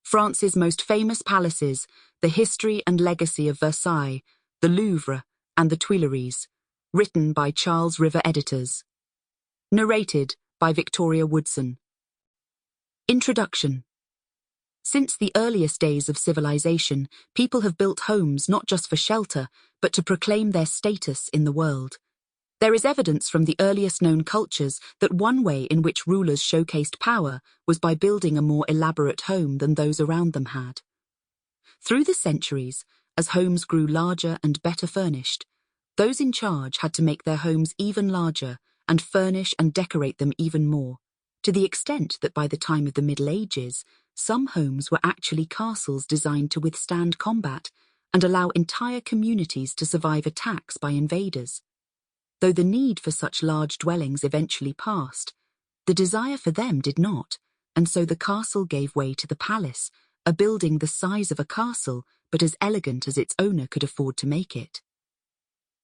France's most famous palaces, the history and legacy of Versailles, the Louvre, and the Tuileries, written by Charles River editors. Narrated by Victoria Woodson. Introduction. Since the earliest days of civilization, people have built homes not just for shelter, but to proclaim their status in the world. There is evidence from the earliest known cultures that one way in which rulers showcased power was by building a more elaborate home than those around them had. Through the centuries, as homes grew larger and better furnished, those in charge had to make their homes even larger and furnish and decorate them even more, to the extent that by the time of the Middle Ages, some homes were actually castles designed to withstand combat and allow entire communities to survive attacks by invaders. Though the need for such large dwellings eventually passed, the desire for them did not, and so the castle gave way to the palace, a building the size of a castle but as elegant as its owner could afford to make it.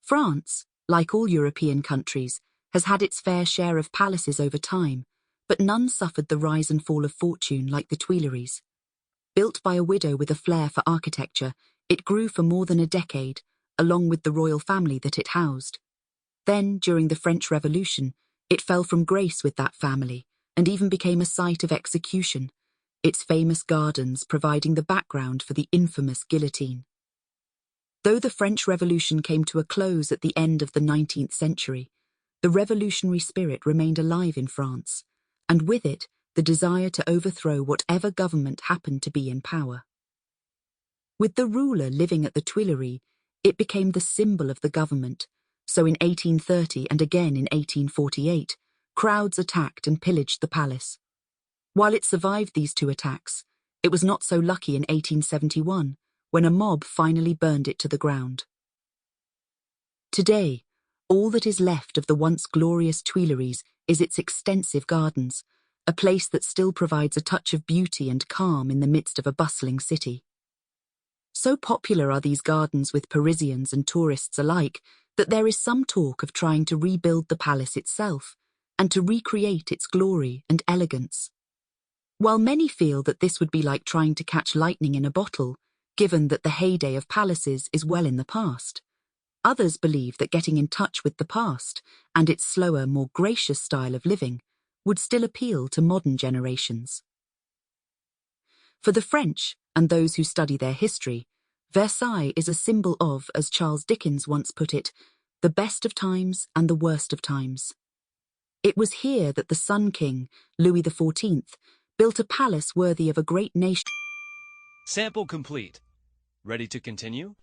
France, like all European countries, has had its fair share of palaces over time, but none suffered the rise and fall of fortune like the Tuileries. Built by a widow with a flair for architecture, it grew for more than a decade, along with the royal family that it housed. Then, during the French Revolution, it fell from grace with that family and even became a site of execution, its famous gardens providing the background for the infamous guillotine. Though the French Revolution came to a close at the end of the 19th century, the revolutionary spirit remained alive in France, and with it, the desire to overthrow whatever government happened to be in power. With the ruler living at the Tuileries, it became the symbol of the government. So in 1830 and again in 1848, crowds attacked and pillaged the palace. While it survived these two attacks, it was not so lucky in 1871, when a mob finally burned it to the ground. Today, all that is left of the once glorious Tuileries is its extensive gardens, a place that still provides a touch of beauty and calm in the midst of a bustling city. So popular are these gardens with Parisians and tourists alike that there is some talk of trying to rebuild the palace itself and to recreate its glory and elegance. While many feel that this would be like trying to catch lightning in a bottle, given that the heyday of palaces is well in the past, others believe that getting in touch with the past and its slower, more gracious style of living would still appeal to modern generations. For the French and those who study their history, Versailles is a symbol of, as Charles Dickens once put it, the best of times and the worst of times. It was here that the Sun King, Louis XIV, built a palace worthy of a great nation. Sample complete. Ready to continue?